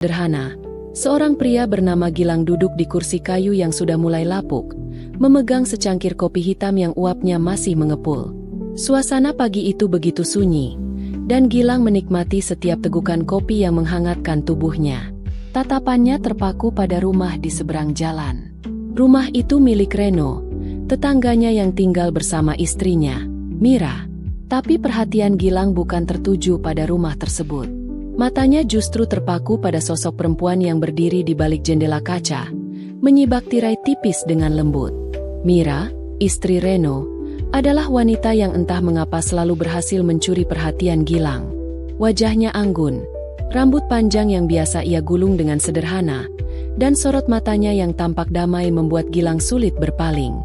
Sederhana, seorang pria bernama Gilang duduk di kursi kayu yang sudah mulai lapuk, memegang secangkir kopi hitam yang uapnya masih mengepul. Suasana pagi itu begitu sunyi, dan Gilang menikmati setiap tegukan kopi yang menghangatkan tubuhnya. Tatapannya terpaku pada rumah di seberang jalan. Rumah itu milik Reno, tetangganya yang tinggal bersama istrinya, Mira. Tapi perhatian Gilang bukan tertuju pada rumah tersebut. Matanya justru terpaku pada sosok perempuan yang berdiri di balik jendela kaca, menyibak tirai tipis dengan lembut. Mira, istri Reno, adalah wanita yang entah mengapa selalu berhasil mencuri perhatian Gilang. Wajahnya anggun, rambut panjang yang biasa ia gulung dengan sederhana, dan sorot matanya yang tampak damai membuat Gilang sulit berpaling.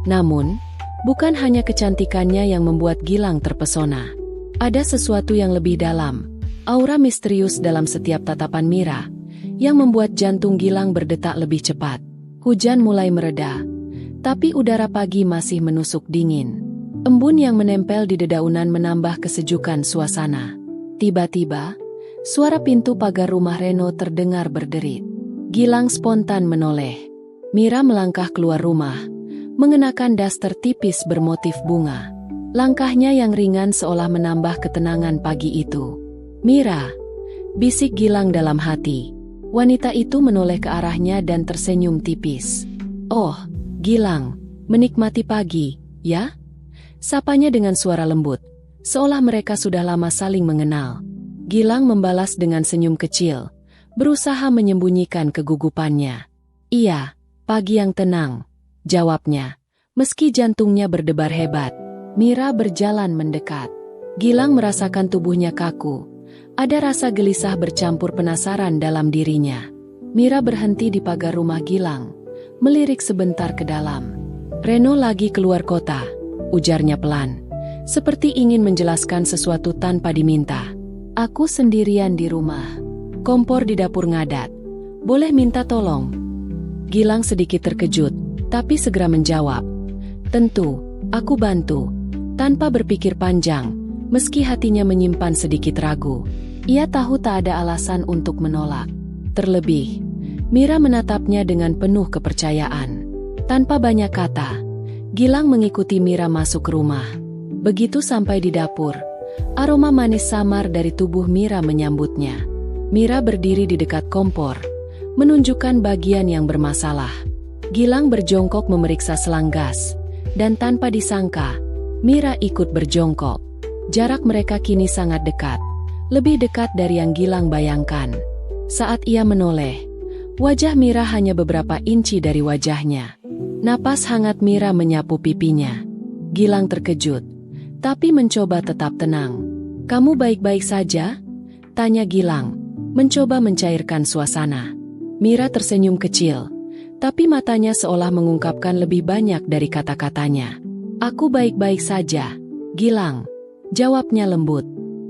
Namun, bukan hanya kecantikannya yang membuat Gilang terpesona. Ada sesuatu yang lebih dalam, aura misterius dalam setiap tatapan Mira, yang membuat jantung Gilang berdetak lebih cepat. Hujan mulai mereda, tapi udara pagi masih menusuk dingin. Embun yang menempel di dedaunan menambah kesejukan suasana. Tiba-tiba, suara pintu pagar rumah Reno terdengar berderit. Gilang spontan menoleh. Mira melangkah keluar rumah, mengenakan daster tipis bermotif bunga. Langkahnya yang ringan seolah menambah ketenangan pagi itu. "Mira," bisik Gilang dalam hati. Wanita itu menoleh ke arahnya dan tersenyum tipis. "Oh, Gilang, menikmati pagi, ya?" Sapanya dengan suara lembut, seolah mereka sudah lama saling mengenal. Gilang membalas dengan senyum kecil, berusaha menyembunyikan kegugupannya. "Iya, pagi yang tenang," jawabnya, meski jantungnya berdebar hebat. Mira berjalan mendekat. Gilang merasakan tubuhnya kaku. Ada rasa gelisah bercampur penasaran dalam dirinya. Mira berhenti di pagar rumah Gilang, melirik sebentar ke dalam. "Reno lagi keluar kota," ujarnya pelan, seperti ingin menjelaskan sesuatu tanpa diminta. "Aku sendirian di rumah. Kompor di dapur ngadat. Boleh minta tolong?" Gilang sedikit terkejut, tapi segera menjawab, "Tentu, aku bantu." Tanpa berpikir panjang, meski hatinya menyimpan sedikit ragu, ia tahu tak ada alasan untuk menolak. Terlebih, Mira menatapnya dengan penuh kepercayaan. Tanpa banyak kata, Gilang mengikuti Mira masuk ke rumah. Begitu sampai di dapur, aroma manis samar dari tubuh Mira menyambutnya. Mira berdiri di dekat kompor, menunjukkan bagian yang bermasalah. Gilang berjongkok memeriksa selang gas, dan tanpa disangka, Mira ikut berjongkok. Jarak mereka kini sangat dekat, lebih dekat dari yang Gilang bayangkan. Saat ia menoleh, wajah Mira hanya beberapa inci dari wajahnya. Napas hangat Mira menyapu pipinya. Gilang terkejut, tapi mencoba tetap tenang. "Kamu baik-baik saja?" tanya Gilang, mencoba mencairkan suasana. Mira tersenyum kecil, tapi matanya seolah mengungkapkan lebih banyak dari kata-katanya. "Aku baik-baik saja, Gilang," jawabnya lembut.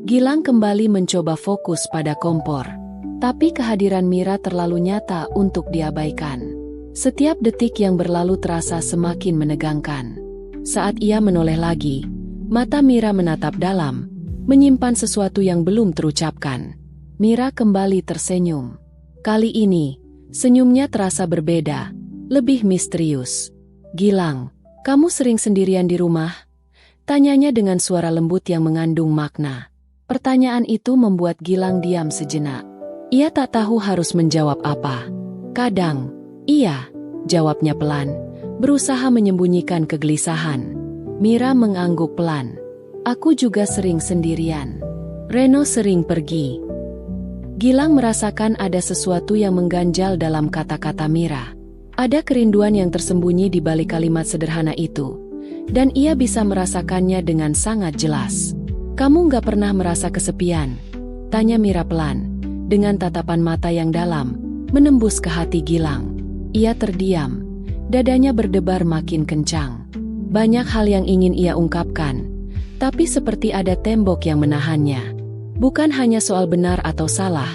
Gilang kembali mencoba fokus pada kompor, tapi kehadiran Mira terlalu nyata untuk diabaikan. Setiap detik yang berlalu terasa semakin menegangkan. Saat ia menoleh lagi, mata Mira menatap dalam, menyimpan sesuatu yang belum terucapkan. Mira kembali tersenyum. Kali ini, senyumnya terasa berbeda, lebih misterius. "Gilang, kamu sering sendirian di rumah?" tanyanya dengan suara lembut yang mengandung makna. Pertanyaan itu membuat Gilang diam sejenak. Ia tak tahu harus menjawab apa. "Kadang, iya," jawabnya pelan, berusaha menyembunyikan kegelisahan. Mira mengangguk pelan. "Aku juga sering sendirian. Reno sering pergi." Gilang merasakan ada sesuatu yang mengganjal dalam kata-kata Mira. Ada kerinduan yang tersembunyi di balik kalimat sederhana itu, dan ia bisa merasakannya dengan sangat jelas. "Kamu gak pernah merasa kesepian?" tanya Mira pelan, dengan tatapan mata yang dalam, menembus ke hati Gilang. Ia terdiam, dadanya berdebar makin kencang. Banyak hal yang ingin ia ungkapkan, tapi seperti ada tembok yang menahannya. Bukan hanya soal benar atau salah,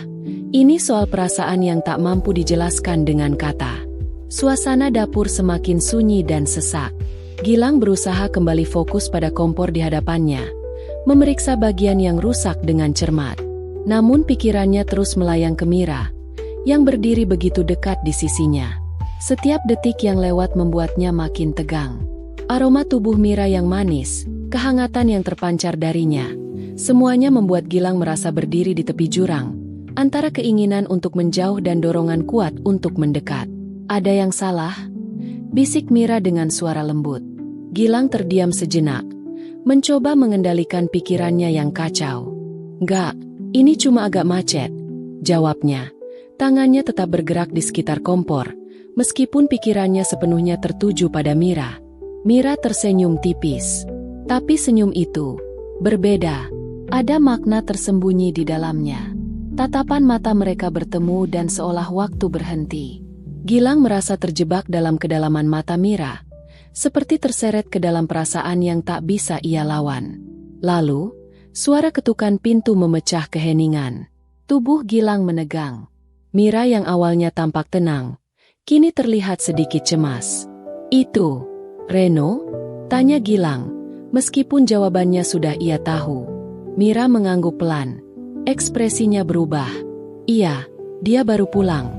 ini soal perasaan yang tak mampu dijelaskan dengan kata. Suasana dapur semakin sunyi dan sesak. Gilang berusaha kembali fokus pada kompor di hadapannya, memeriksa bagian yang rusak dengan cermat. Namun pikirannya terus melayang ke Mira, yang berdiri begitu dekat di sisinya. Setiap detik yang lewat membuatnya makin tegang. Aroma tubuh Mira yang manis, kehangatan yang terpancar darinya, semuanya membuat Gilang merasa berdiri di tepi jurang, antara keinginan untuk menjauh dan dorongan kuat untuk mendekat. "Ada yang salah?" bisik Mira dengan suara lembut. Gilang terdiam sejenak, mencoba mengendalikan pikirannya yang kacau. "Enggak, ini cuma agak macet," jawabnya. Tangannya tetap bergerak di sekitar kompor, meskipun pikirannya sepenuhnya tertuju pada Mira. Mira tersenyum tipis. Tapi senyum itu berbeda. Ada makna tersembunyi di dalamnya. Tatapan mata mereka bertemu dan seolah waktu berhenti. Gilang merasa terjebak dalam kedalaman mata Mira, seperti terseret ke dalam perasaan yang tak bisa ia lawan. Lalu, suara ketukan pintu memecah keheningan. Tubuh Gilang menegang. Mira yang awalnya tampak tenang, kini terlihat sedikit cemas. "Itu Reno?" tanya Gilang, meskipun jawabannya sudah ia tahu. Mira mengangguk pelan. Ekspresinya berubah. "Iya, dia baru pulang,"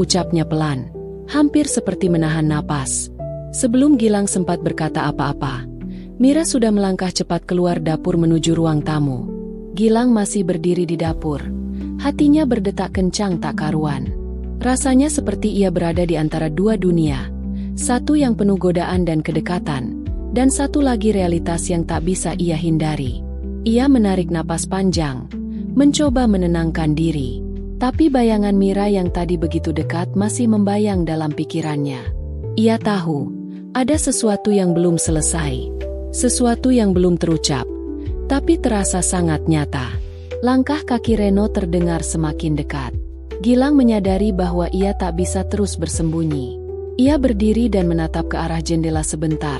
ucapnya pelan, hampir seperti menahan napas. Sebelum Gilang sempat berkata apa-apa, Mira sudah melangkah cepat keluar dapur menuju ruang tamu. Gilang masih berdiri di dapur. Hatinya berdetak kencang tak karuan. Rasanya seperti ia berada di antara dua dunia. Satu yang penuh godaan dan kedekatan, dan satu lagi realitas yang tak bisa ia hindari. Ia menarik napas panjang, mencoba menenangkan diri. Tapi bayangan Mira yang tadi begitu dekat masih membayang dalam pikirannya. Ia tahu, ada sesuatu yang belum selesai. Sesuatu yang belum terucap, tapi terasa sangat nyata. Langkah kaki Reno terdengar semakin dekat. Gilang menyadari bahwa ia tak bisa terus bersembunyi. Ia berdiri dan menatap ke arah jendela sebentar,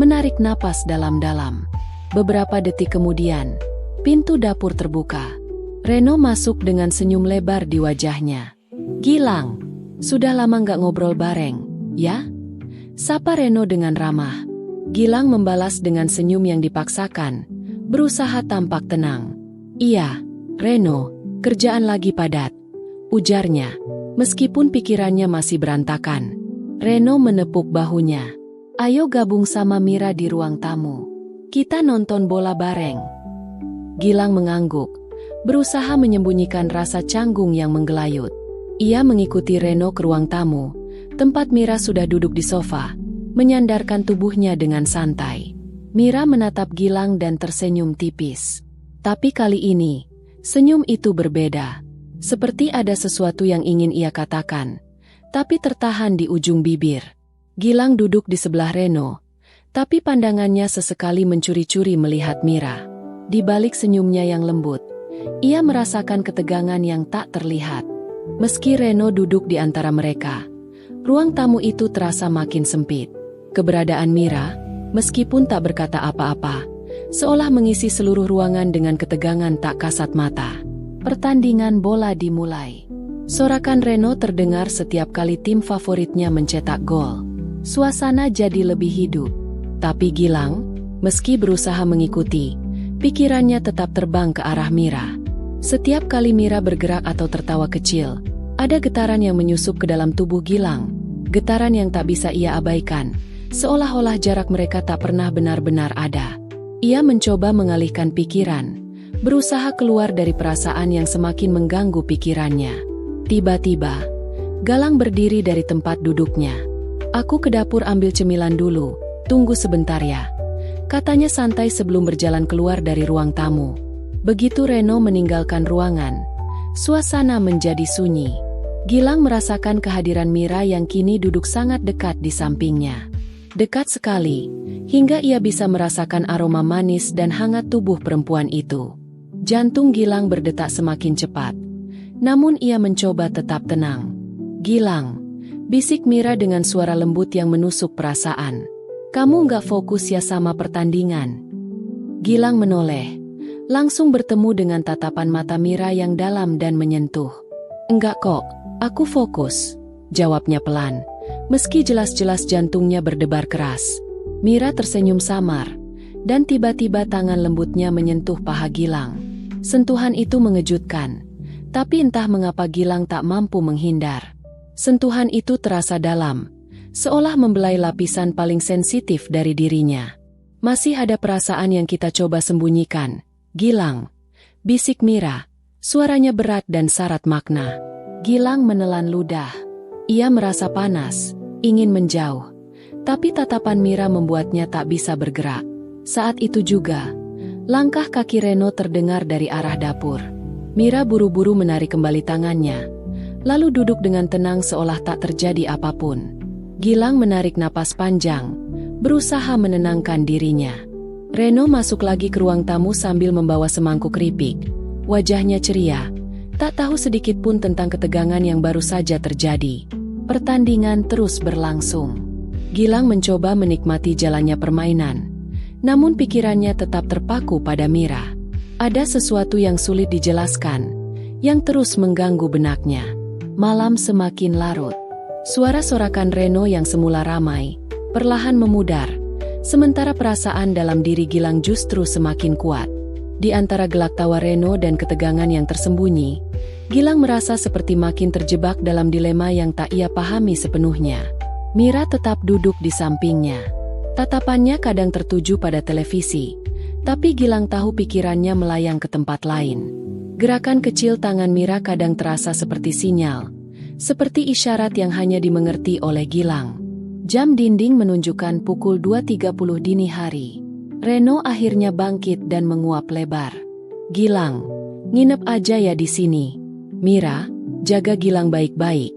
menarik napas dalam-dalam. Beberapa detik kemudian, pintu dapur terbuka. Reno masuk dengan senyum lebar di wajahnya. "Gilang, sudah lama nggak ngobrol bareng, ya?" sapa Reno dengan ramah. Gilang membalas dengan senyum yang dipaksakan, berusaha tampak tenang. "Iya, Reno, kerjaan lagi padat," ujarnya, meskipun pikirannya masih berantakan. Reno menepuk bahunya. "Ayo gabung sama Mira di ruang tamu. Kita nonton bola bareng." Gilang mengangguk, berusaha menyembunyikan rasa canggung yang menggelayut. Ia mengikuti Reno ke ruang tamu, tempat Mira sudah duduk di sofa, menyandarkan tubuhnya dengan santai. Mira menatap Gilang dan tersenyum tipis. Tapi kali ini, senyum itu berbeda. Seperti ada sesuatu yang ingin ia katakan, tapi tertahan di ujung bibir. Gilang duduk di sebelah Reno, tapi pandangannya sesekali mencuri-curi melihat Mira. Di balik senyumnya yang lembut, ia merasakan ketegangan yang tak terlihat. Meski Reno duduk di antara mereka, ruang tamu itu terasa makin sempit. Keberadaan Mira, meskipun tak berkata apa-apa, seolah mengisi seluruh ruangan dengan ketegangan tak kasat mata. Pertandingan bola dimulai. Sorakan Reno terdengar setiap kali tim favoritnya mencetak gol. Suasana jadi lebih hidup. Tapi Gilang, meski berusaha mengikuti, pikirannya tetap terbang ke arah Mira. Setiap kali Mira bergerak atau tertawa kecil, ada getaran yang menyusup ke dalam tubuh Gilang. Getaran yang tak bisa ia abaikan, seolah-olah jarak mereka tak pernah benar-benar ada. Ia mencoba mengalihkan pikiran, berusaha keluar dari perasaan yang semakin mengganggu pikirannya. Tiba-tiba, Galang berdiri dari tempat duduknya. "Aku ke dapur ambil cemilan dulu, tunggu sebentar ya," katanya santai sebelum berjalan keluar dari ruang tamu. Begitu Reno meninggalkan ruangan, suasana menjadi sunyi. Gilang merasakan kehadiran Mira yang kini duduk sangat dekat di sampingnya. Dekat sekali, hingga ia bisa merasakan aroma manis dan hangat tubuh perempuan itu. Jantung Gilang berdetak semakin cepat. Namun ia mencoba tetap tenang. "Gilang," bisik Mira dengan suara lembut yang menusuk perasaan. "Kamu nggak fokus ya sama pertandingan?" Gilang menoleh, langsung bertemu dengan tatapan mata Mira yang dalam dan menyentuh. "Enggak kok, aku fokus," jawabnya pelan, meski jelas-jelas jantungnya berdebar keras. Mira tersenyum samar, dan tiba-tiba tangan lembutnya menyentuh paha Gilang. Sentuhan itu mengejutkan. Tapi entah mengapa Gilang tak mampu menghindar. Sentuhan itu terasa dalam, seolah membelai lapisan paling sensitif dari dirinya. Masih ada perasaan yang kita coba sembunyikan, Gilang, bisik Mira, suaranya berat dan syarat makna. Gilang menelan ludah. Ia merasa panas, ingin menjauh. Tapi tatapan Mira membuatnya tak bisa bergerak. Saat itu juga, langkah kaki Reno terdengar dari arah dapur. Mira buru-buru menarik kembali tangannya, lalu duduk dengan tenang seolah tak terjadi apapun. Gilang menarik napas panjang, berusaha menenangkan dirinya. Reno masuk lagi ke ruang tamu sambil membawa semangkuk keripik. Wajahnya ceria, tak tahu sedikit pun tentang ketegangan yang baru saja terjadi. Pertandingan terus berlangsung. Gilang mencoba menikmati jalannya permainan, namun pikirannya tetap terpaku pada Mira. Ada sesuatu yang sulit dijelaskan, yang terus mengganggu benaknya. Malam semakin larut. Suara sorakan Reno yang semula ramai, perlahan memudar, sementara perasaan dalam diri Gilang justru semakin kuat. Di antara gelak tawa Reno dan ketegangan yang tersembunyi, Gilang merasa seperti makin terjebak dalam dilema yang tak ia pahami sepenuhnya. Mira tetap duduk di sampingnya. Tatapannya kadang tertuju pada televisi, tapi Gilang tahu pikirannya melayang ke tempat lain. Gerakan kecil tangan Mira kadang terasa seperti sinyal, seperti isyarat yang hanya dimengerti oleh Gilang. Jam dinding menunjukkan pukul 2.30 dini hari. Reno akhirnya bangkit dan menguap lebar. Gilang, nginep aja ya di sini. Mira, jaga Gilang baik-baik,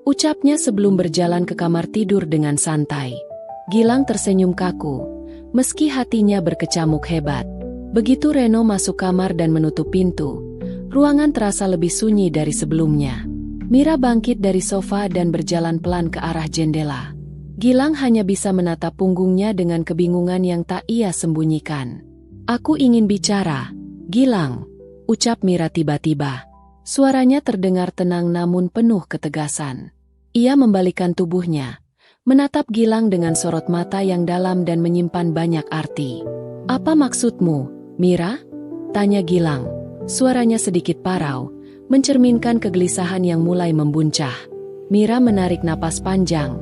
ucapnya sebelum berjalan ke kamar tidur dengan santai. Gilang tersenyum kaku, meski hatinya berkecamuk hebat. Begitu Reno masuk kamar dan menutup pintu, ruangan terasa lebih sunyi dari sebelumnya. Mira bangkit dari sofa dan berjalan pelan ke arah jendela. Gilang hanya bisa menatap punggungnya dengan kebingungan yang tak ia sembunyikan. Aku ingin bicara, Gilang, ucap Mira tiba-tiba. Suaranya terdengar tenang namun penuh ketegasan. Ia membalikkan tubuhnya, menatap Gilang dengan sorot mata yang dalam dan menyimpan banyak arti. Apa maksudmu, Mira? Tanya Gilang. Suaranya sedikit parau, mencerminkan kegelisahan yang mulai membuncah. Mira menarik napas panjang,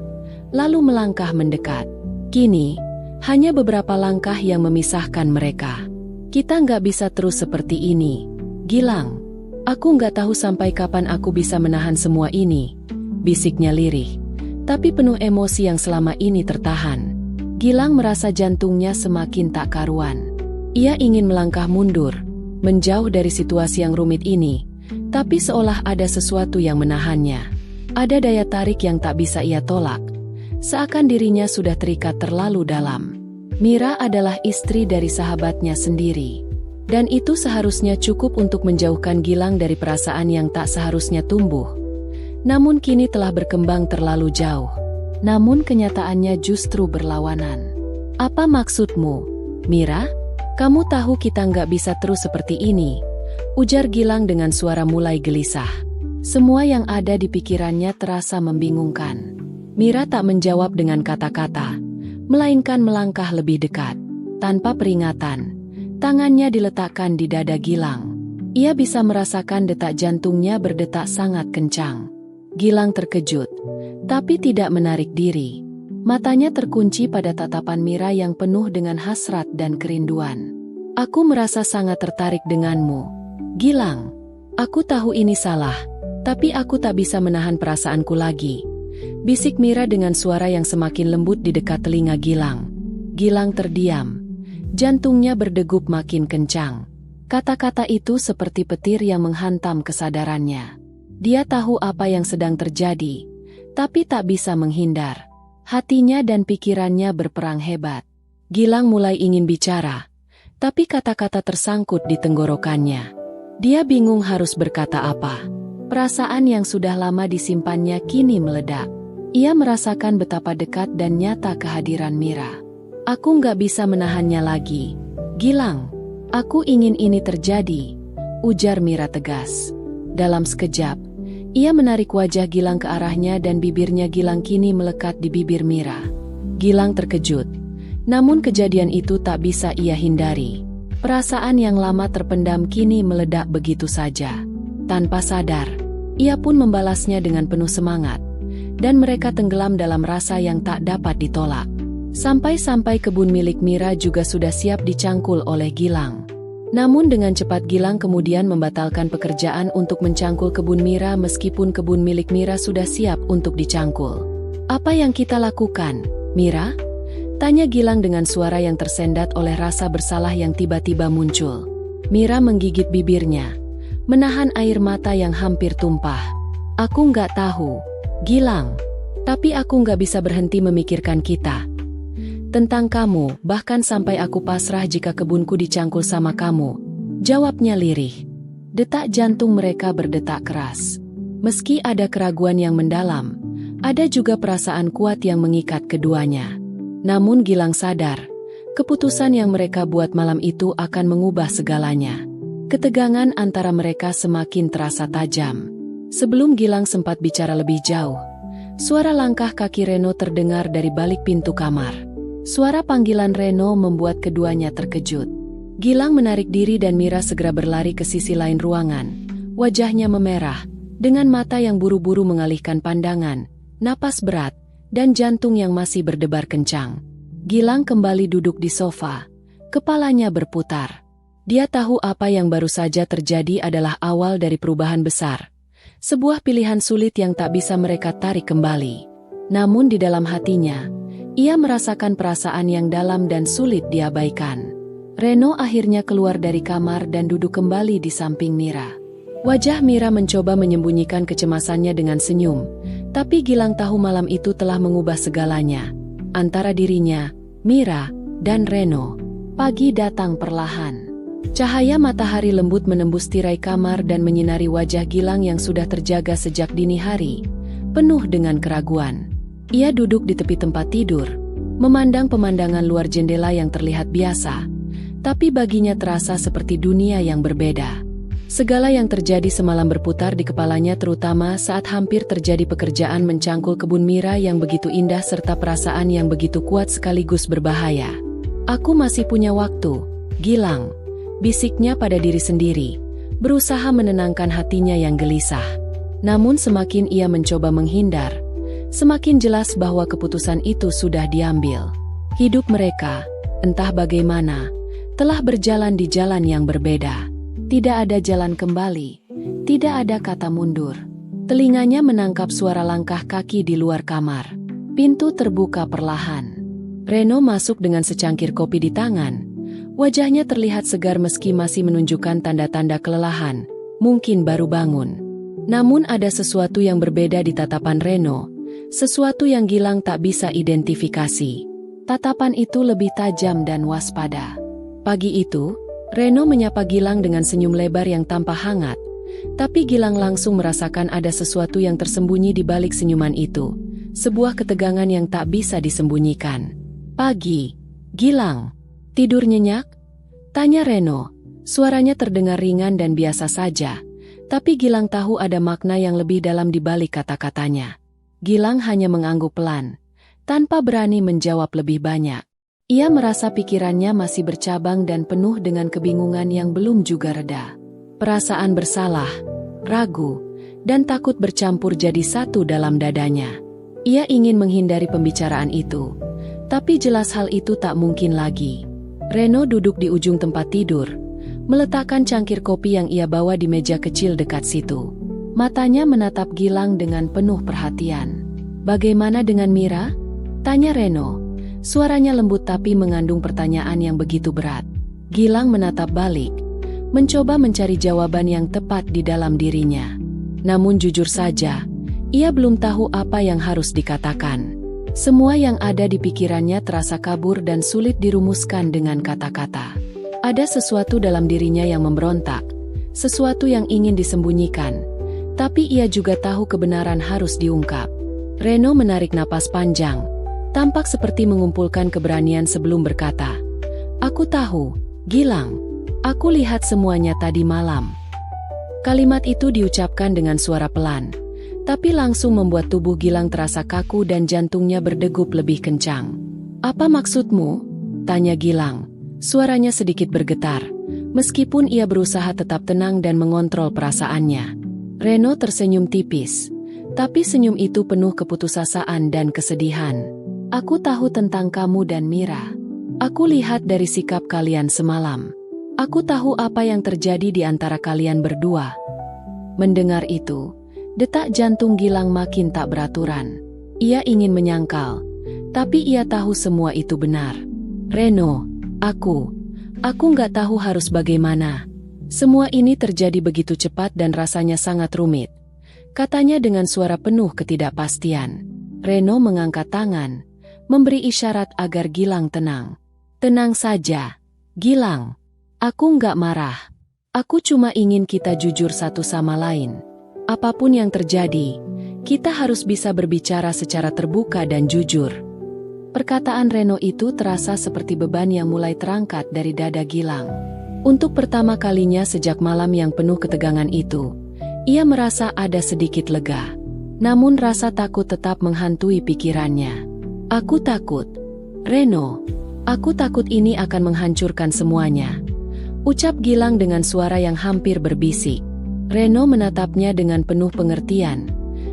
lalu melangkah mendekat. Kini, hanya beberapa langkah yang memisahkan mereka. Kita nggak bisa terus seperti ini, Gilang. Aku nggak tahu sampai kapan aku bisa menahan semua ini, bisiknya lirih, tapi penuh emosi yang selama ini tertahan. Gilang merasa jantungnya semakin tak karuan. Ia ingin melangkah mundur, menjauh dari situasi yang rumit ini, tapi seolah ada sesuatu yang menahannya. Ada daya tarik yang tak bisa ia tolak, seakan dirinya sudah terikat terlalu dalam. Mira adalah istri dari sahabatnya sendiri, dan itu seharusnya cukup untuk menjauhkan Gilang dari perasaan yang tak seharusnya tumbuh. Namun kini telah berkembang terlalu jauh. Namun kenyataannya justru berlawanan. Apa maksudmu, Mira? Kamu tahu kita nggak bisa terus seperti ini, ujar Gilang dengan suara mulai gelisah. Semua yang ada di pikirannya terasa membingungkan. Mira tak menjawab dengan kata-kata, melainkan melangkah lebih dekat. Tanpa peringatan, tangannya diletakkan di dada Gilang. Ia bisa merasakan detak jantungnya berdetak sangat kencang. Gilang terkejut, tapi tidak menarik diri. Matanya terkunci pada tatapan Mira yang penuh dengan hasrat dan kerinduan. Aku merasa sangat tertarik denganmu, Gilang. Aku tahu ini salah, tapi aku tak bisa menahan perasaanku lagi, bisik Mira dengan suara yang semakin lembut di dekat telinga Gilang. Gilang terdiam. Jantungnya berdegup makin kencang. Kata-kata itu seperti petir yang menghantam kesadarannya. Dia tahu apa yang sedang terjadi, tapi tak bisa menghindar. Hatinya dan pikirannya berperang hebat. Gilang mulai ingin bicara, tapi kata-kata tersangkut di tenggorokannya. Dia bingung harus berkata apa. Perasaan yang sudah lama disimpannya kini meledak. Ia merasakan betapa dekat dan nyata kehadiran Mira. Aku nggak bisa menahannya lagi, Gilang. Aku ingin ini terjadi, ujar Mira tegas. Dalam sekejap, ia menarik wajah Gilang ke arahnya dan bibirnya Gilang kini melekat di bibir Mira. Gilang terkejut, namun kejadian itu tak bisa ia hindari. Perasaan yang lama terpendam kini meledak begitu saja. Tanpa sadar, ia pun membalasnya dengan penuh semangat, dan mereka tenggelam dalam rasa yang tak dapat ditolak. Sampai-sampai kebun milik Mira juga sudah siap dicangkul oleh Gilang. Namun dengan cepat Gilang kemudian membatalkan pekerjaan untuk mencangkul kebun Mira meskipun kebun milik Mira sudah siap untuk dicangkul. "Apa yang kita lakukan, Mira?" tanya Gilang dengan suara yang tersendat oleh rasa bersalah yang tiba-tiba muncul. Mira menggigit bibirnya, menahan air mata yang hampir tumpah. "Aku nggak tahu, Gilang. Tapi aku nggak bisa berhenti memikirkan kita. Tentang kamu, bahkan sampai aku pasrah jika kebunku dicangkul sama kamu," jawabnya lirih. Detak jantung mereka berdetak keras. Meski ada keraguan yang mendalam, ada juga perasaan kuat yang mengikat keduanya. Namun Gilang sadar, keputusan yang mereka buat malam itu akan mengubah segalanya. Ketegangan antara mereka semakin terasa tajam. Sebelum Gilang sempat bicara lebih jauh, suara langkah kaki Reno terdengar dari balik pintu kamar. Suara panggilan Reno membuat keduanya terkejut. Gilang menarik diri dan Mira segera berlari ke sisi lain ruangan. Wajahnya memerah, dengan mata yang buru-buru mengalihkan pandangan, napas berat, dan jantung yang masih berdebar kencang. Gilang kembali duduk di sofa, kepalanya berputar. Dia tahu apa yang baru saja terjadi adalah awal dari perubahan besar. Sebuah pilihan sulit yang tak bisa mereka tarik kembali. Namun di dalam hatinya, ia merasakan perasaan yang dalam dan sulit diabaikan. Reno akhirnya keluar dari kamar dan duduk kembali di samping Mira. Wajah Mira mencoba menyembunyikan kecemasannya dengan senyum, tapi Gilang tahu malam itu telah mengubah segalanya. Antara dirinya, Mira, dan Reno, pagi datang perlahan. Cahaya matahari lembut menembus tirai kamar dan menyinari wajah Gilang yang sudah terjaga sejak dini hari, penuh dengan keraguan. Ia duduk di tepi tempat tidur, memandang pemandangan luar jendela yang terlihat biasa, tapi baginya terasa seperti dunia yang berbeda. Segala yang terjadi semalam berputar di kepalanya terutama saat hampir terjadi pekerjaan mencangkul kebun Mira yang begitu indah serta perasaan yang begitu kuat sekaligus berbahaya. "Aku masih punya waktu, Gilang," bisiknya pada diri sendiri, berusaha menenangkan hatinya yang gelisah. Namun semakin ia mencoba menghindar, semakin jelas bahwa keputusan itu sudah diambil. Hidup mereka, entah bagaimana, telah berjalan di jalan yang berbeda. Tidak ada jalan kembali, tidak ada kata mundur. Telinganya menangkap suara langkah kaki di luar kamar. Pintu terbuka perlahan. Reno masuk dengan secangkir kopi di tangan. Wajahnya terlihat segar meski masih menunjukkan tanda-tanda kelelahan, mungkin baru bangun. Namun ada sesuatu yang berbeda di tatapan Reno, sesuatu yang Gilang tak bisa identifikasi. Tatapan itu lebih tajam dan waspada. Pagi itu, Reno menyapa Gilang dengan senyum lebar yang tampak hangat, tapi Gilang langsung merasakan ada sesuatu yang tersembunyi di balik senyuman itu, sebuah ketegangan yang tak bisa disembunyikan. "Pagi, Gilang. Tidur nyenyak?" tanya Reno. Suaranya terdengar ringan dan biasa saja, tapi Gilang tahu ada makna yang lebih dalam di balik kata-katanya. Gilang hanya mengangguk pelan, tanpa berani menjawab lebih banyak. Ia merasa pikirannya masih bercabang dan penuh dengan kebingungan yang belum juga reda. Perasaan bersalah, ragu, dan takut bercampur jadi satu dalam dadanya. Ia ingin menghindari pembicaraan itu, tapi jelas hal itu tak mungkin lagi. Reno duduk di ujung tempat tidur, meletakkan cangkir kopi yang ia bawa di meja kecil dekat situ. Matanya menatap Gilang dengan penuh perhatian. "Bagaimana dengan Mira?" tanya Reno. Suaranya lembut tapi mengandung pertanyaan yang begitu berat. Gilang menatap balik, mencoba mencari jawaban yang tepat di dalam dirinya. Namun jujur saja, ia belum tahu apa yang harus dikatakan. Semua yang ada di pikirannya terasa kabur dan sulit dirumuskan dengan kata-kata. Ada sesuatu dalam dirinya yang memberontak, sesuatu yang ingin disembunyikan, tapi ia juga tahu kebenaran harus diungkap. Reno menarik napas panjang, tampak seperti mengumpulkan keberanian sebelum berkata, "Aku tahu, Gilang. Aku lihat semuanya tadi malam." Kalimat itu diucapkan dengan suara pelan, tapi langsung membuat tubuh Gilang terasa kaku dan jantungnya berdegup lebih kencang. "Apa maksudmu?" tanya Gilang. Suaranya sedikit bergetar, Meskipun ia berusaha tetap tenang dan mengontrol perasaannya. Reno tersenyum tipis. Tapi senyum itu penuh keputusasaan dan kesedihan. Aku tahu tentang kamu dan Mira. Aku lihat dari sikap kalian semalam. Aku tahu apa yang terjadi di antara kalian berdua. Mendengar itu, detak jantung Gilang makin tak beraturan. Ia ingin menyangkal, tapi ia tahu semua itu benar. Reno, aku nggak tahu harus bagaimana. Semua ini terjadi begitu cepat dan rasanya sangat rumit. Katanya dengan suara penuh ketidakpastian. Reno mengangkat tangan, memberi isyarat agar Gilang tenang. Tenang saja, Gilang. Aku nggak marah. Aku cuma ingin kita jujur satu sama lain. Apapun yang terjadi, kita harus bisa berbicara secara terbuka dan jujur. Perkataan Reno itu terasa seperti beban yang mulai terangkat dari dada Gilang. Untuk pertama kalinya sejak malam yang penuh ketegangan itu, ia merasa ada sedikit lega. Namun rasa takut tetap menghantui pikirannya. Aku takut. Reno, aku takut ini akan menghancurkan semuanya. Ucap Gilang dengan suara yang hampir berbisik. Reno menatapnya dengan penuh pengertian,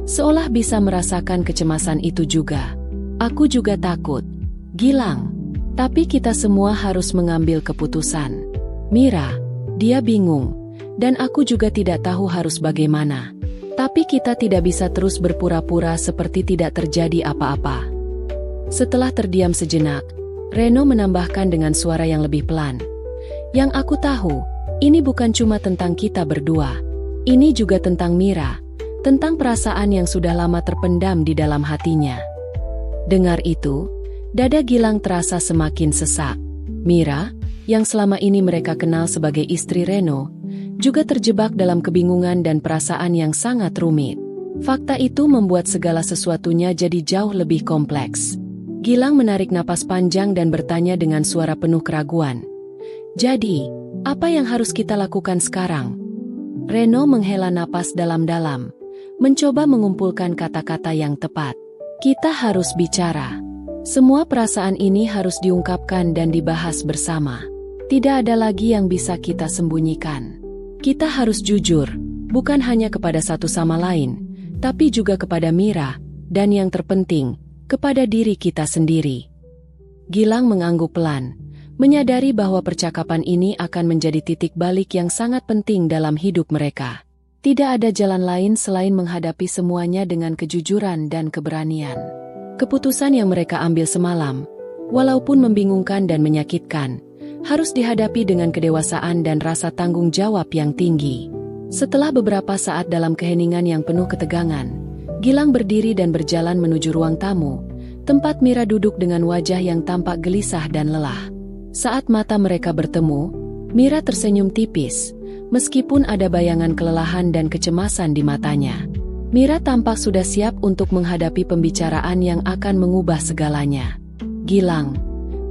seolah bisa merasakan kecemasan itu juga. Aku juga takut, Gilang. Tapi kita semua harus mengambil keputusan. Mira, dia bingung, dan aku juga tidak tahu harus bagaimana. Tapi kita tidak bisa terus berpura-pura seperti tidak terjadi apa-apa. Setelah terdiam sejenak, Reno menambahkan dengan suara yang lebih pelan. Yang aku tahu, ini bukan cuma tentang kita berdua. Ini juga tentang Mira, tentang perasaan yang sudah lama terpendam di dalam hatinya. Dengar itu, dada Gilang terasa semakin sesak. Mira, yang selama ini mereka kenal sebagai istri Reno, juga terjebak dalam kebingungan dan perasaan yang sangat rumit. Fakta itu membuat segala sesuatunya jadi jauh lebih kompleks. Gilang menarik napas panjang dan bertanya dengan suara penuh keraguan. Jadi, apa yang harus kita lakukan sekarang? Reno menghela napas dalam-dalam, mencoba mengumpulkan kata-kata yang tepat. Kita harus bicara. Semua perasaan ini harus diungkapkan dan dibahas bersama. Tidak ada lagi yang bisa kita sembunyikan. Kita harus jujur, bukan hanya kepada satu sama lain, tapi juga kepada Mira, dan yang terpenting, kepada diri kita sendiri. Gilang mengangguk pelan, menyadari bahwa percakapan ini akan menjadi titik balik yang sangat penting dalam hidup mereka. Tidak ada jalan lain selain menghadapi semuanya dengan kejujuran dan keberanian. Keputusan yang mereka ambil semalam, walaupun membingungkan dan menyakitkan, harus dihadapi dengan kedewasaan dan rasa tanggung jawab yang tinggi. Setelah beberapa saat dalam keheningan yang penuh ketegangan, Gilang berdiri dan berjalan menuju ruang tamu, tempat Mira duduk dengan wajah yang tampak gelisah dan lelah. Saat mata mereka bertemu, Mira tersenyum tipis, meskipun ada bayangan kelelahan dan kecemasan di matanya. Mira tampak sudah siap untuk menghadapi pembicaraan yang akan mengubah segalanya. Gilang.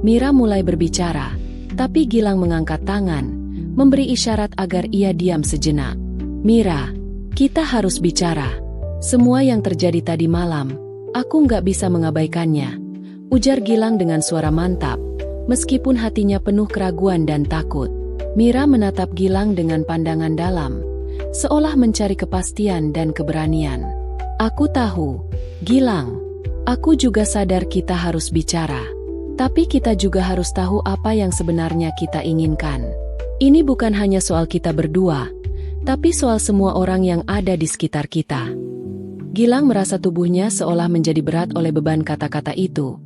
Mira mulai berbicara, tapi Gilang mengangkat tangan, memberi isyarat agar ia diam sejenak. Mira, kita harus bicara. Semua yang terjadi tadi malam, aku nggak bisa mengabaikannya, ujar Gilang dengan suara mantap, meskipun hatinya penuh keraguan dan takut. Mira menatap Gilang dengan pandangan dalam, seolah mencari kepastian dan keberanian. Aku tahu, Gilang. Aku juga sadar kita harus bicara. Tapi kita juga harus tahu apa yang sebenarnya kita inginkan. Ini bukan hanya soal kita berdua, tapi soal semua orang yang ada di sekitar kita. Gilang merasa tubuhnya seolah menjadi berat oleh beban kata-kata itu.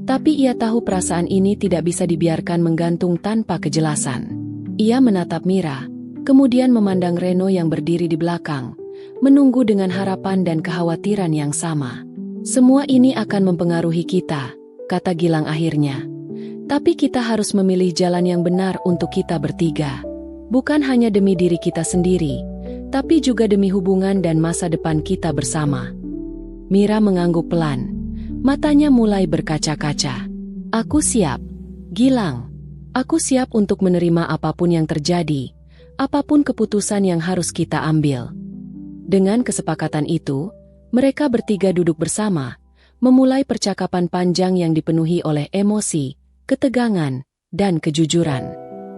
Tapi ia tahu perasaan ini tidak bisa dibiarkan menggantung tanpa kejelasan. Ia menatap Mira, kemudian memandang Reno yang berdiri di belakang, menunggu dengan harapan dan kekhawatiran yang sama. Semua ini akan mempengaruhi kita, kata Gilang akhirnya. Tapi kita harus memilih jalan yang benar untuk kita bertiga. Bukan hanya demi diri kita sendiri, tapi juga demi hubungan dan masa depan kita bersama. Mira mengangguk pelan. Matanya mulai berkaca-kaca. Aku siap, Gilang. Aku siap untuk menerima apapun yang terjadi, apapun keputusan yang harus kita ambil. Dengan kesepakatan itu, mereka bertiga duduk bersama, memulai percakapan panjang yang dipenuhi oleh emosi, ketegangan, dan kejujuran.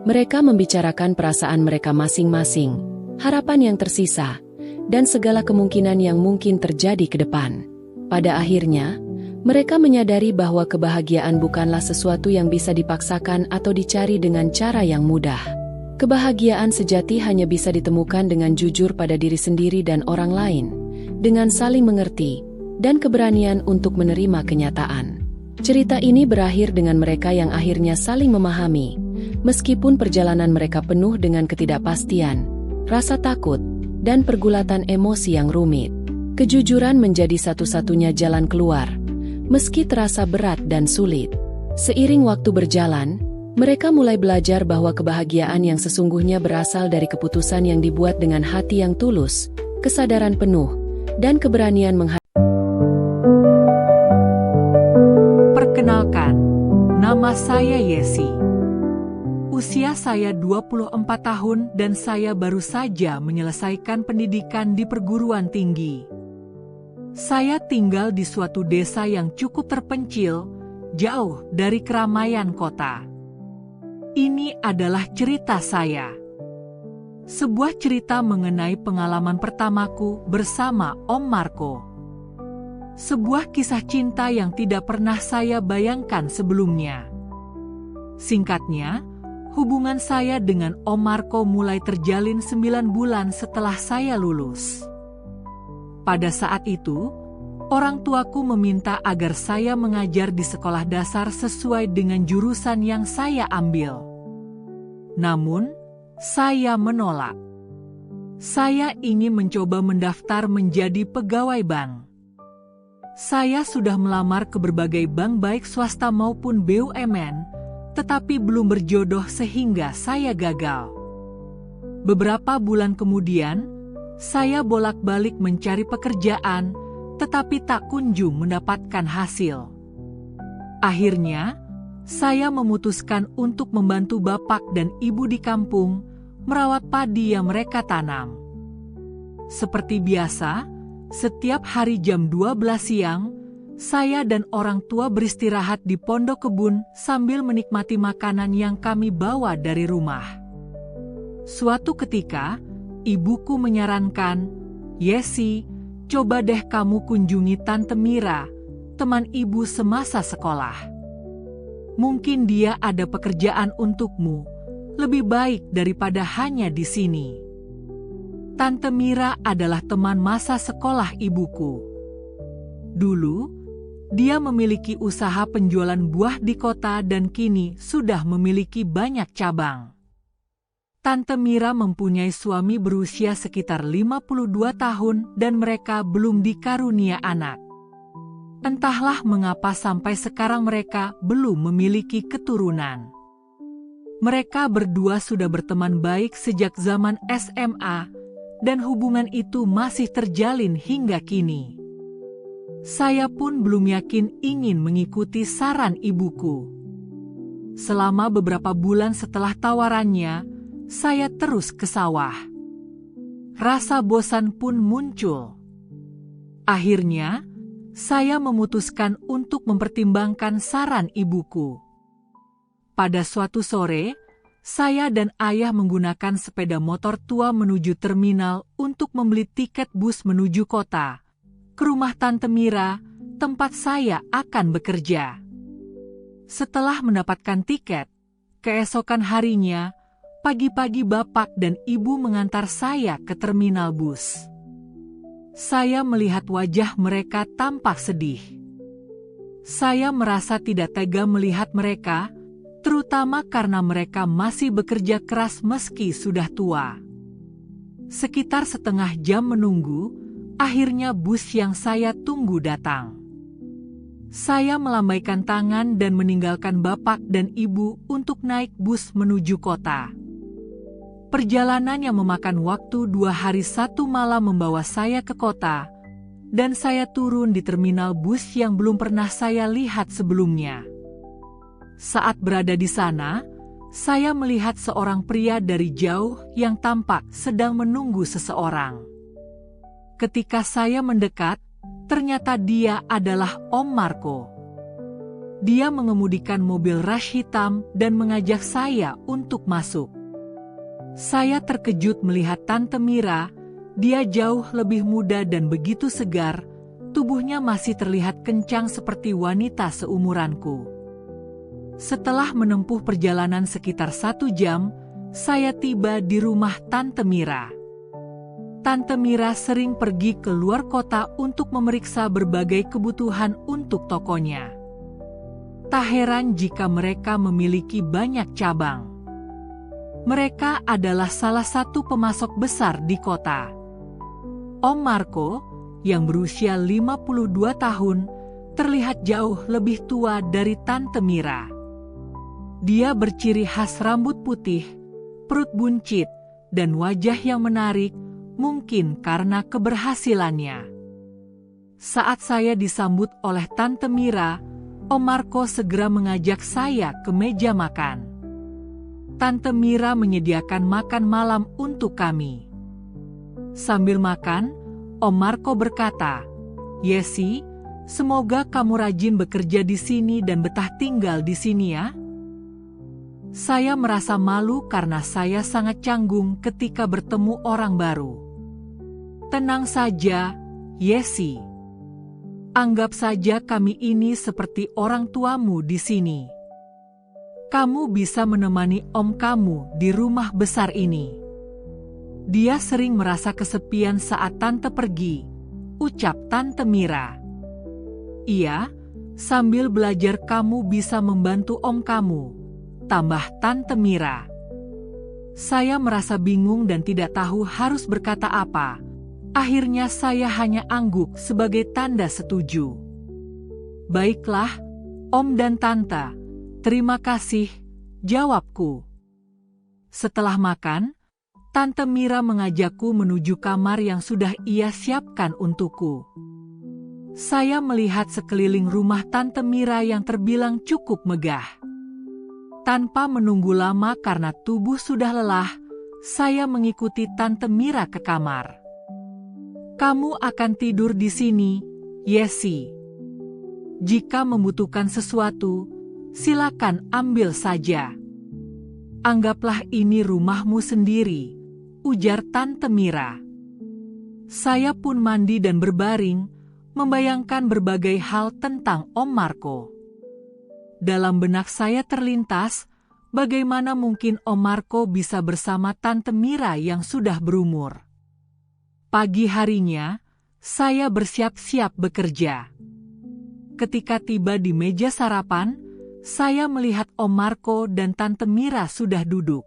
Mereka membicarakan perasaan mereka masing-masing, harapan yang tersisa, dan segala kemungkinan yang mungkin terjadi ke depan. Pada akhirnya, mereka menyadari bahwa kebahagiaan bukanlah sesuatu yang bisa dipaksakan atau dicari dengan cara yang mudah. Kebahagiaan sejati hanya bisa ditemukan dengan jujur pada diri sendiri dan orang lain, dengan saling mengerti, dan keberanian untuk menerima kenyataan. Cerita ini berakhir dengan mereka yang akhirnya saling memahami, meskipun perjalanan mereka penuh dengan ketidakpastian, rasa takut, dan pergulatan emosi yang rumit. Kejujuran menjadi satu-satunya jalan keluar, meski terasa berat dan sulit. Seiring waktu berjalan, mereka mulai belajar bahwa kebahagiaan yang sesungguhnya berasal dari keputusan yang dibuat dengan hati yang tulus, kesadaran penuh, dan keberanian menghadapi. Perkenalkan, nama saya Yesi. Usia saya 24 tahun dan saya baru saja menyelesaikan pendidikan di perguruan tinggi. Saya tinggal di suatu desa yang cukup terpencil, jauh dari keramaian kota. Ini adalah cerita saya. Sebuah cerita mengenai pengalaman pertamaku bersama Om Marco. Sebuah kisah cinta yang tidak pernah saya bayangkan sebelumnya. Singkatnya, hubungan saya dengan Om Marco mulai terjalin 9 bulan setelah saya lulus. Pada saat itu, orang tuaku meminta agar saya mengajar di sekolah dasar sesuai dengan jurusan yang saya ambil. Namun, saya menolak. Saya ingin mencoba mendaftar menjadi pegawai bank. Saya sudah melamar ke berbagai bank baik swasta maupun BUMN, tetapi belum berjodoh sehingga saya gagal. Beberapa bulan kemudian, saya bolak-balik mencari pekerjaan, tetapi tak kunjung mendapatkan hasil. Akhirnya, saya memutuskan untuk membantu bapak dan ibu di kampung merawat padi yang mereka tanam. Seperti biasa, setiap hari jam 12 siang, saya dan orang tua beristirahat di pondok kebun sambil menikmati makanan yang kami bawa dari rumah. Suatu ketika, ibuku menyarankan, "Yesi, coba deh kamu kunjungi Tante Mira, teman ibu semasa sekolah. Mungkin dia ada pekerjaan untukmu, lebih baik daripada hanya di sini." Tante Mira adalah teman masa sekolah ibuku. Dulu, dia memiliki usaha penjualan buah di kota dan kini sudah memiliki banyak cabang. Tante Mira mempunyai suami berusia sekitar 52 tahun dan mereka belum dikarunia anak. Entahlah mengapa sampai sekarang mereka belum memiliki keturunan. Mereka berdua sudah berteman baik sejak zaman SMA, dan hubungan itu masih terjalin hingga kini. Saya pun belum yakin ingin mengikuti saran ibuku. Selama beberapa bulan setelah tawarannya, saya terus ke sawah. Rasa bosan pun muncul. Akhirnya, saya memutuskan untuk mempertimbangkan saran ibuku. Pada suatu sore, saya dan ayah menggunakan sepeda motor tua menuju terminal untuk membeli tiket bus menuju kota, ke rumah Tante Mira, tempat saya akan bekerja. Setelah mendapatkan tiket, keesokan harinya, pagi-pagi bapak dan ibu mengantar saya ke terminal bus. Saya melihat wajah mereka tampak sedih. Saya merasa tidak tega melihat mereka, terutama karena mereka masih bekerja keras meski sudah tua. Sekitar setengah jam menunggu, akhirnya bus yang saya tunggu datang. Saya melambaikan tangan dan meninggalkan bapak dan ibu untuk naik bus menuju kota. Perjalanan yang memakan waktu 2 hari 1 malam membawa saya ke kota, dan saya turun di terminal bus yang belum pernah saya lihat sebelumnya. Saat berada di sana, saya melihat seorang pria dari jauh yang tampak sedang menunggu seseorang. Ketika saya mendekat, ternyata dia adalah Om Marco. Dia mengemudikan mobil rush hitam dan mengajak saya untuk masuk. Saya terkejut melihat Tante Mira. Dia jauh lebih muda dan begitu segar. Tubuhnya masih terlihat kencang seperti wanita seumuranku. Setelah menempuh perjalanan sekitar 1 jam, saya tiba di rumah Tante Mira. Tante Mira sering pergi ke luar kota untuk memeriksa berbagai kebutuhan untuk tokonya. Tak heran jika mereka memiliki banyak cabang. Mereka adalah salah satu pemasok besar di kota. Om Marco, yang berusia 52 tahun, terlihat jauh lebih tua dari Tante Mira. Dia berciri khas rambut putih, perut buncit, dan wajah yang menarik, mungkin karena keberhasilannya. Saat saya disambut oleh Tante Mira, Om Marco segera mengajak saya ke meja makan. Tante Mira menyediakan makan malam untuk kami. Sambil makan, Om Marco berkata, "Yesi, semoga kamu rajin bekerja di sini dan betah tinggal di sini ya." Saya merasa malu karena saya sangat canggung ketika bertemu orang baru. "Tenang saja, Yesi. Anggap saja kami ini seperti orang tuamu di sini. Kamu bisa menemani om kamu di rumah besar ini." Dia sering merasa kesepian saat tante pergi, ucap Tante Mira. "Iya, sambil belajar kamu bisa membantu om kamu," tambah Tante Mira. Saya merasa bingung dan tidak tahu harus berkata apa. Akhirnya saya hanya angguk sebagai tanda setuju. "Baiklah, om dan tante, terima kasih," jawabku. Setelah makan, Tante Mira mengajakku menuju kamar yang sudah ia siapkan untukku. Saya melihat sekeliling rumah Tante Mira yang terbilang cukup megah. Tanpa menunggu lama karena tubuh sudah lelah, saya mengikuti Tante Mira ke kamar. "Kamu akan tidur di sini, Yesi. Jika membutuhkan sesuatu, silakan ambil saja. Anggaplah ini rumahmu sendiri," ujar Tante Mira. Saya pun mandi dan berbaring, membayangkan berbagai hal tentang Om Marco. Dalam benak saya terlintas, bagaimana mungkin Om Marco bisa bersama Tante Mira yang sudah berumur. Pagi harinya, saya bersiap-siap bekerja. Ketika tiba di meja sarapan, saya melihat Om Marco dan Tante Mira sudah duduk.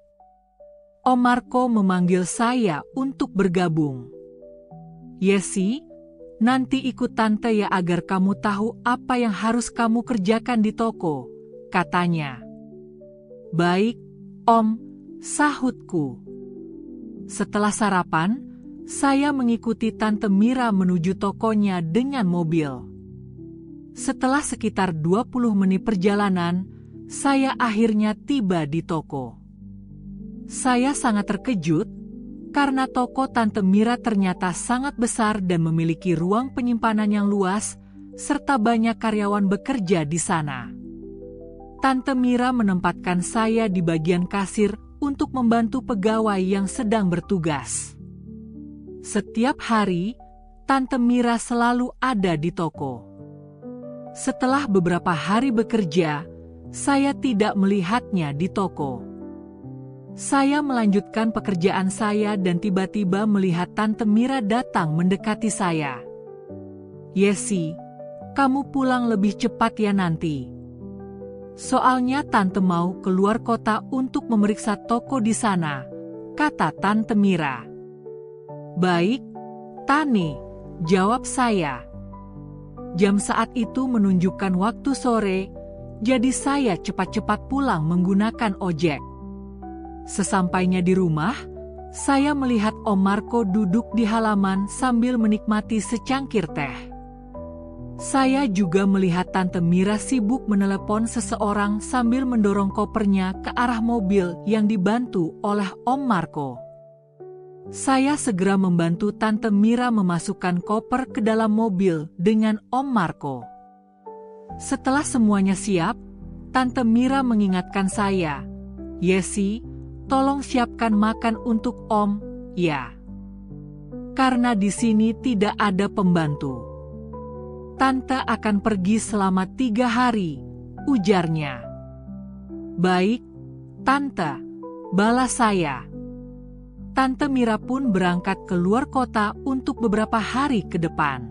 Om Marco memanggil saya untuk bergabung. "Yesi, nanti ikut tante ya agar kamu tahu apa yang harus kamu kerjakan di toko," katanya. "Baik, Om," sahutku. Setelah sarapan, saya mengikuti Tante Mira menuju tokonya dengan mobil. Setelah sekitar 20 menit perjalanan, saya akhirnya tiba di toko. Saya sangat terkejut karena toko Tante Mira ternyata sangat besar dan memiliki ruang penyimpanan yang luas, serta banyak karyawan bekerja di sana. Tante Mira menempatkan saya di bagian kasir untuk membantu pegawai yang sedang bertugas. Setiap hari, Tante Mira selalu ada di toko. Setelah beberapa hari bekerja, saya tidak melihatnya di toko. Saya melanjutkan pekerjaan saya dan tiba-tiba melihat Tante Mira datang mendekati saya. "Yesi, kamu pulang lebih cepat ya nanti. Soalnya Tante mau keluar kota untuk memeriksa toko di sana," kata Tante Mira. "Baik, Tane," jawab saya. Jam saat itu menunjukkan waktu sore, jadi saya cepat-cepat pulang menggunakan ojek. Sesampainya di rumah, saya melihat Om Marco duduk di halaman sambil menikmati secangkir teh. Saya juga melihat Tante Mira sibuk menelepon seseorang sambil mendorong kopernya ke arah mobil yang dibantu oleh Om Marco. Saya segera membantu Tante Mira memasukkan koper ke dalam mobil dengan Om Marco. Setelah semuanya siap, Tante Mira mengingatkan saya, "Yesi, tolong siapkan makan untuk Om, ya. Karena di sini tidak ada pembantu. Tante akan pergi selama 3 hari, ujarnya. Baik, Tante, balas saya. Tante Mira pun berangkat ke luar kota untuk beberapa hari ke depan.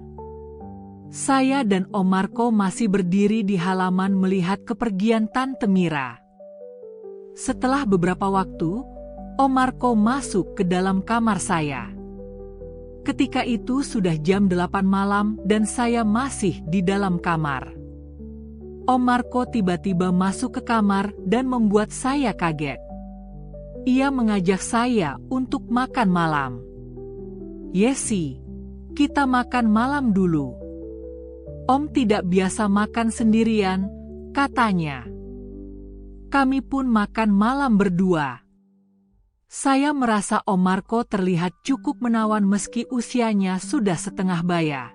Saya dan Om Marco masih berdiri di halaman melihat kepergian Tante Mira. Setelah beberapa waktu, Om Marco masuk ke dalam kamar saya. Ketika itu sudah jam 8 malam dan saya masih di dalam kamar. Om Marco tiba-tiba masuk ke kamar dan membuat saya kaget. Ia mengajak saya untuk makan malam. "Yesi, kita makan malam dulu. Om tidak biasa makan sendirian," katanya. Kami pun makan malam berdua. Saya merasa Om Marco terlihat cukup menawan meski usianya sudah setengah baya.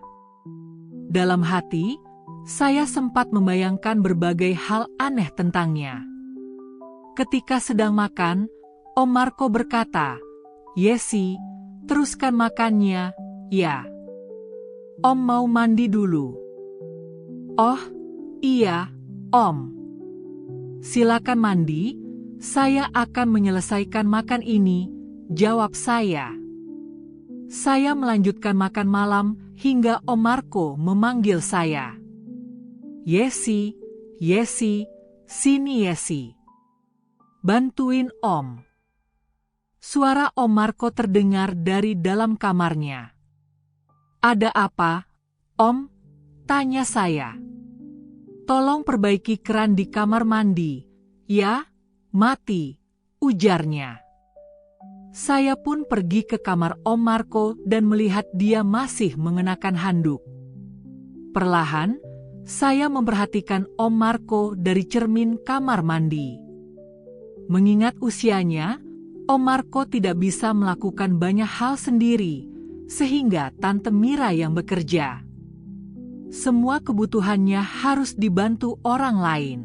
Dalam hati, saya sempat membayangkan berbagai hal aneh tentangnya. Ketika sedang makan, Om Marco berkata, "Yesi, teruskan makannya, ya. Om mau mandi dulu." "Oh, iya, Om. Silakan mandi, saya akan menyelesaikan makan ini," jawab saya. Saya melanjutkan makan malam hingga Om Marco memanggil saya. "Yesi, Yesi, sini Yesi. Bantuin Om." Suara Om Marco terdengar dari dalam kamarnya. "Ada apa, Om?" tanya saya. "Tolong perbaiki keran di kamar mandi, ya, mati," ujarnya. Saya pun pergi ke kamar Om Marco dan melihat dia masih mengenakan handuk. Perlahan, saya memperhatikan Om Marco dari cermin kamar mandi. Mengingat usianya, Om Marco tidak bisa melakukan banyak hal sendiri, sehingga Tante Mira yang bekerja. Semua kebutuhannya harus dibantu orang lain.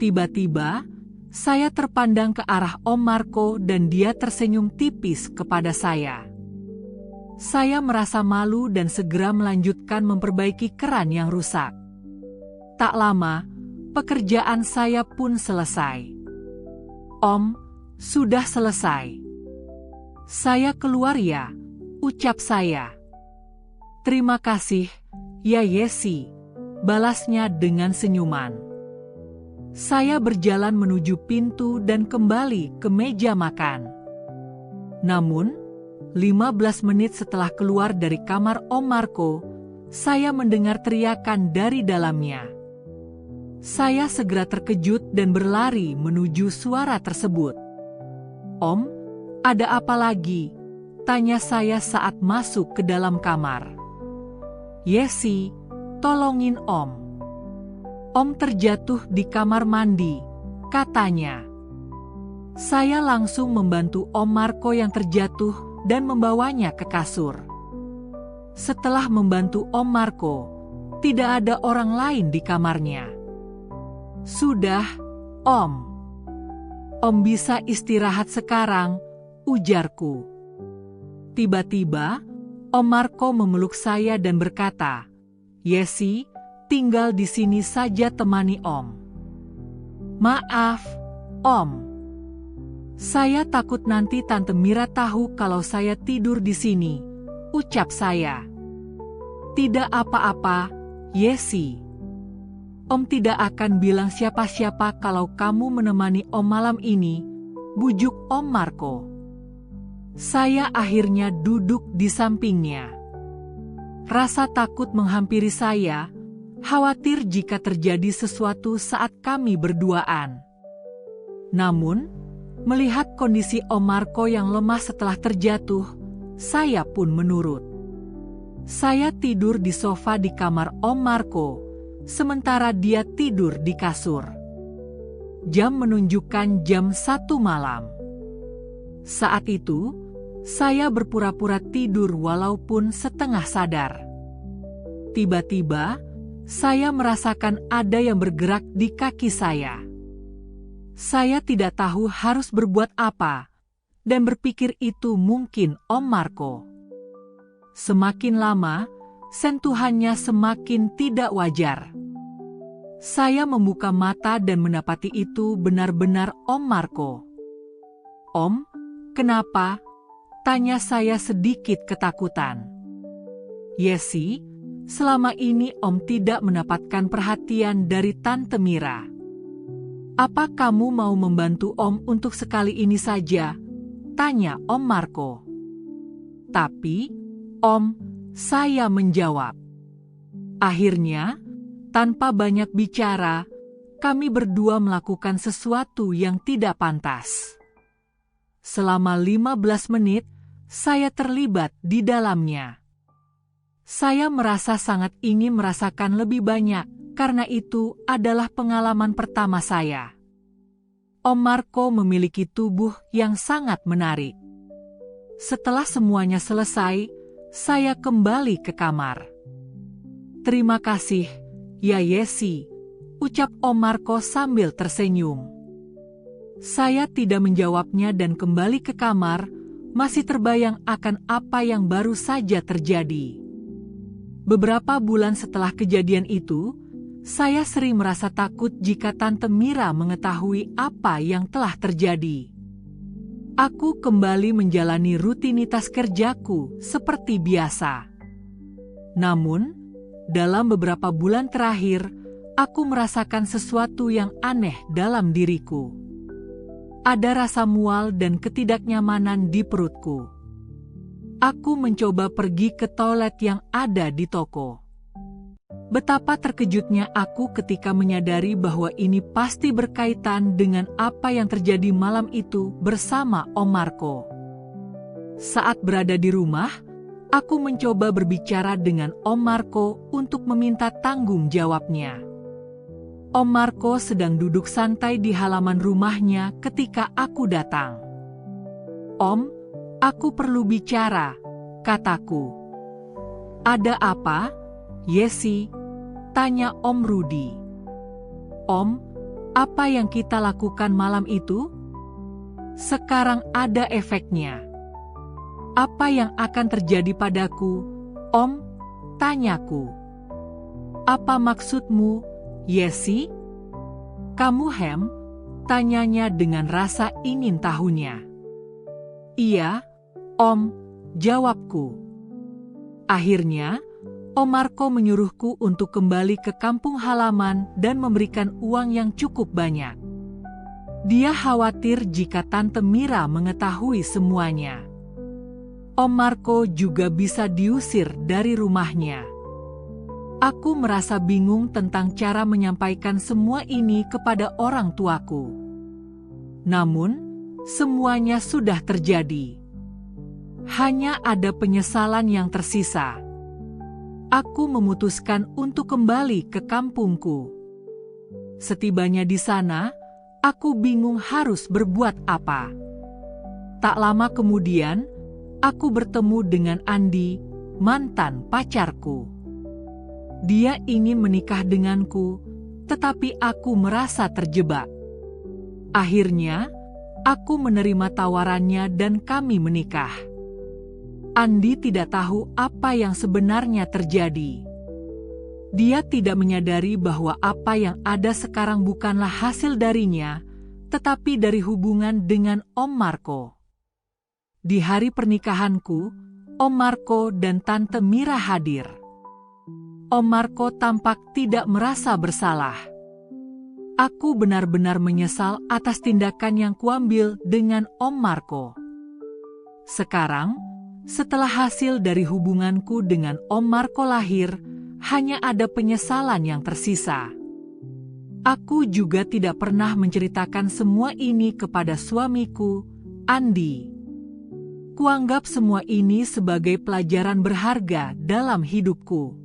Tiba-tiba, saya terpandang ke arah Om Marco dan dia tersenyum tipis kepada saya. Saya merasa malu dan segera melanjutkan memperbaiki keran yang rusak. Tak lama, pekerjaan saya pun selesai. "Om, sudah selesai. Saya keluar ya," ucap saya. "Terima kasih, ya Yesi," balasnya dengan senyuman. Saya berjalan menuju pintu dan kembali ke meja makan. Namun, 15 menit setelah keluar dari kamar Om Marco, saya mendengar teriakan dari dalamnya. Saya segera terkejut dan berlari menuju suara tersebut. "Om, ada apa lagi?" tanya saya saat masuk ke dalam kamar. "Yesi, tolongin Om. Om terjatuh di kamar mandi," katanya. Saya langsung membantu Om Marco yang terjatuh dan membawanya ke kasur. Setelah membantu Om Marco, tidak ada orang lain di kamarnya. "Sudah, Om. Om bisa istirahat sekarang," ujarku. Tiba-tiba, Om Marco memeluk saya dan berkata, "Yesi, tinggal di sini saja temani Om." "Maaf, Om. Saya takut nanti Tante Mira tahu kalau saya tidur di sini," ucap saya. "Tidak apa-apa, Yesi. Om tidak akan bilang siapa-siapa kalau kamu menemani Om malam ini," bujuk Om Marco. Saya akhirnya duduk di sampingnya. Rasa takut menghampiri saya, khawatir jika terjadi sesuatu saat kami berduaan. Namun, melihat kondisi Om Marco yang lemah setelah terjatuh, saya pun menurut. Saya tidur di sofa di kamar Om Marco, sementara dia tidur di kasur. Jam menunjukkan jam 1 malam. Saat itu, saya berpura-pura tidur walaupun setengah sadar. Tiba-tiba, Saya merasakan ada yang bergerak di kaki saya. Saya tidak tahu harus berbuat apa, dan berpikir itu mungkin Om Marco. Semakin lama, sentuhannya semakin tidak wajar. Saya membuka mata dan mendapati itu benar-benar Om Marco. "Om, kenapa?" tanya saya sedikit ketakutan. "Yesi, selama ini Om tidak mendapatkan perhatian dari Tante Mira. Apa kamu mau membantu Om untuk sekali ini saja?" tanya Om Marco. "Tapi, Om," saya menjawab. Akhirnya, tanpa banyak bicara, kami berdua melakukan sesuatu yang tidak pantas. Selama 15 menit, saya terlibat di dalamnya. Saya merasa sangat ingin merasakan lebih banyak, karena itu adalah pengalaman pertama saya. Om Marco memiliki tubuh yang sangat menarik. Setelah semuanya selesai, saya kembali ke kamar. "Terima kasih, ya Yesi," ucap Om Marco sambil tersenyum. Saya tidak menjawabnya dan kembali ke kamar, masih terbayang akan apa yang baru saja terjadi. Beberapa bulan setelah kejadian itu, saya sering merasa takut jika Tante Mira mengetahui apa yang telah terjadi. Aku kembali menjalani rutinitas kerjaku seperti biasa. Namun, dalam beberapa bulan terakhir, aku merasakan sesuatu yang aneh dalam diriku. Ada rasa mual dan ketidaknyamanan di perutku. Aku mencoba pergi ke toilet yang ada di toko. Betapa terkejutnya aku ketika menyadari bahwa ini pasti berkaitan dengan apa yang terjadi malam itu bersama Om Marco. Saat berada di rumah, aku mencoba berbicara dengan Om Marco untuk meminta tanggung jawabnya. Om Marco sedang duduk santai di halaman rumahnya ketika aku datang. "Om, aku perlu bicara," kataku. "Ada apa, Yesi?" tanya Om Rudi. "Om, apa yang kita lakukan malam itu? Sekarang ada efeknya. Apa yang akan terjadi padaku, Om?" tanyaku. "Apa maksudmu, Yesi?" "Kamu hem?" tanyanya dengan rasa ingin tahunya. "Iya, Om," jawabku. Akhirnya, Om Marco menyuruhku untuk kembali ke kampung halaman dan memberikan uang yang cukup banyak. Dia khawatir jika Tante Mira mengetahui semuanya. Om Marco juga bisa diusir dari rumahnya. Aku merasa bingung tentang cara menyampaikan semua ini kepada orang tuaku. Namun, semuanya sudah terjadi. Hanya ada penyesalan yang tersisa. Aku memutuskan untuk kembali ke kampungku. Setibanya di sana, aku bingung harus berbuat apa. Tak lama kemudian, aku bertemu dengan Andi, mantan pacarku. Dia ingin menikah denganku, tetapi aku merasa terjebak. Akhirnya, aku menerima tawarannya dan kami menikah. Andi tidak tahu apa yang sebenarnya terjadi. Dia tidak menyadari bahwa apa yang ada sekarang bukanlah hasil darinya, tetapi dari hubungan dengan Om Marco. Di hari pernikahanku, Om Marco dan Tante Mira hadir. Om Marco tampak tidak merasa bersalah. Aku benar-benar menyesal atas tindakan yang kuambil dengan Om Marco. Sekarang, setelah hasil dari hubunganku dengan Om Marco lahir, hanya ada penyesalan yang tersisa. Aku juga tidak pernah menceritakan semua ini kepada suamiku, Andi. Kuanggap semua ini sebagai pelajaran berharga dalam hidupku.